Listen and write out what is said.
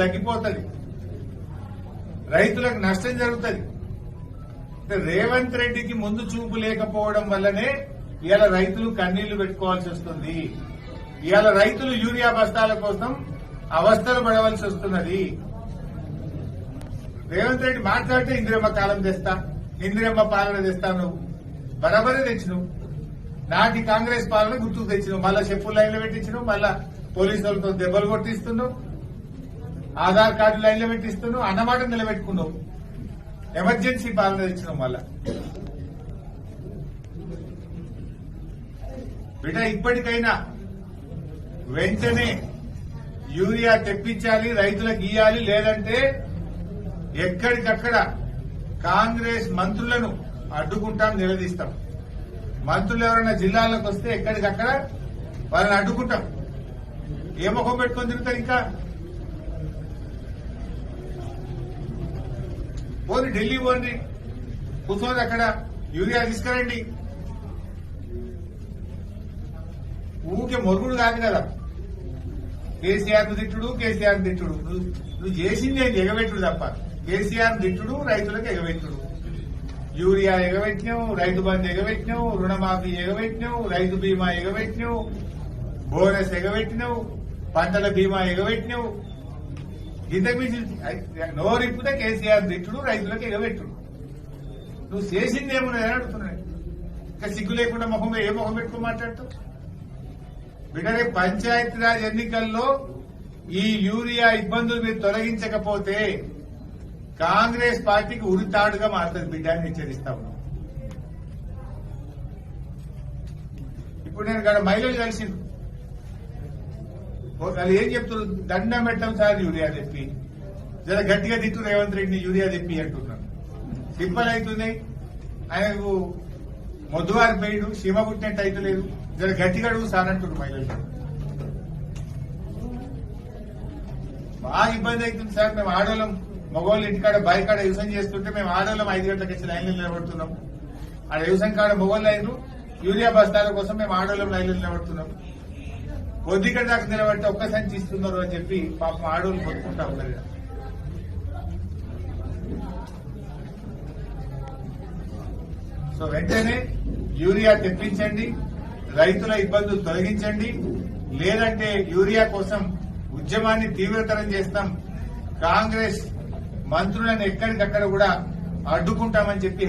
తగ్గిపోతుంది, రైతులకు నష్టం జరుగుతుంది. రేవంత్ రెడ్డికి ముందు చూపు లేకపోవడం వల్లనే ఇవాళ రైతులు కన్నీళ్లు పెట్టుకోవాల్సి వస్తుంది. ఇవాళ రైతులు యూరియా బస్తాల కోసం అవస్థలు పడవలసి వస్తున్నది. రేవంత్ రెడ్డి మాట్లాడితే ఇందిరమ్మ కాలం తెస్తా, ఇందిరమ్మ పాలన తెస్తా, నువ్వు బరాబరే తెచ్చినావు. నాటి కాంగ్రెస్ పాలన గుర్తుకు తెచ్చినావు, మళ్ళా చెప్పులు లైన్లో పెట్టించినావు, మళ్ళా పోలీసులతో దెబ్బలు కొట్టిస్తున్నావు, ఆధార్ కార్డు లైన్లో పెట్టిస్తున్నావు, అన్నమాట నిలబెట్టుకున్నావు, ఎమర్జెన్సీ పాలన తెచ్చినావు. మళ్ళా బిడ్డ ఇప్పటికైనా వెంటనే యూరియా తెప్పించాలి, రైతులకు ఇయ్యాలి. లేదంటే ఎక్కడికక్కడ కాంగ్రెస్ మంత్రులను అడ్డుకుంటాం, నిలదీస్తాం. మంత్రులు ఎవరైనా జిల్లాలకు వస్తే ఎక్కడికక్కడ వాళ్ళని అడ్డుకుంటాం. ఏ ముఖం పెట్టుకొని తిరుగుతారు? ఇంకా పోనీ ఢిల్లీ పోండి, కూర్చోండి, అక్కడ యూరియా తీసుకురండి. ఊకే మొరుగుడు కాదు కదా, కేసీఆర్ తిట్టుడు, కేసీఆర్ తిట్టుడు. నువ్వు చేసింది ఎగబెట్టుడు తప్ప, కేసీఆర్ తిట్టుడు, రైతులకు ఎగబెట్టుడు. యూరియా ఎగబెట్టినావు, రైతు బంధు ఎగబెట్టినావు, రుణమాఫీ ఎగబెట్టినావు, రైతు బీమా ఎగబెట్టినావు, బోనస్ ఎగబెట్టినావు, పంటల బీమా ఎగబెట్టినావు. ఇంతకు మించి నోరిప్పితే కేసీఆర్ తిట్టుడు, రైతులకు ఎగబెట్టుడు. నువ్వు చేసింది ఏమున్నదని అడుగుతున్నాడు. ఇంకా సిగ్గు లేకుండా ముఖం ఏ ముఖం పెట్టుకుని మాట్లాడుతావు? బిడ్డనే పంచాయతీరాజ్ ఎన్నికల్లో ఈ యూరియా ఇబ్బందులు మీరు తొలగించకపోతే కాంగ్రెస్ పార్టీకి ఉరితాడుగా మారుతుంది బిడ్డ అని హెచ్చరిస్తా ఉన్నాం. ఇప్పుడు నేను ఇక్కడ మహిళలు కలిసింది, వాళ్ళు ఏం చెప్తున్నారు? దండం పెట్టాం సార్ యూరియా తెప్పి, జర గట్టిగా తిట్టు రేవంత్ రెడ్డిని యూరియా తెప్పి అంటున్నాను. సింపల్ అవుతున్నాయి, ఆయనకు మొద్దువారి పేయడు, సీమ పుట్టినట్టు అయితే లేదు, జర గట్టిగా అడుగు సార్ అంటున్నారు మహిళలు. బాగా ఇబ్బంది అవుతుంది సార్, మేము ఆడవాళ్ళం మగవాళ్ళు ఇంటికాడ బాయి కాడ వ్యవసాయం చేస్తుంటే మేము ఆడవాళ్ళం 5 గంటలకు వచ్చి లైన్లు నిలబడుతున్నాం. ఆడ వ్యవసాయం కాడ మగవాళ్ళు లైన్లు, యూరియా బస్తాల కోసం మేము ఆడవాళ్ళం లైన్లు నిలబడుతున్నాం. కొద్దిగా దాకా నిలబడితే ఒక్క సంచి ఇస్తున్నారు అని చెప్పి పాపం ఆడవాళ్ళు కొట్టుకుంటా ఉన్నారు. సో వెంటనే యూరియా తెప్పించండి, రైతుల ఇబ్బందులు తొలగించండి. లేదంటే యూరియా కోసం ఉద్యమాన్ని తీవ్రతరం చేస్తాం, కాంగ్రెస్ మంత్రులను ఎక్కడికక్కడ కూడా అడ్డుకుంటామని చెప్పి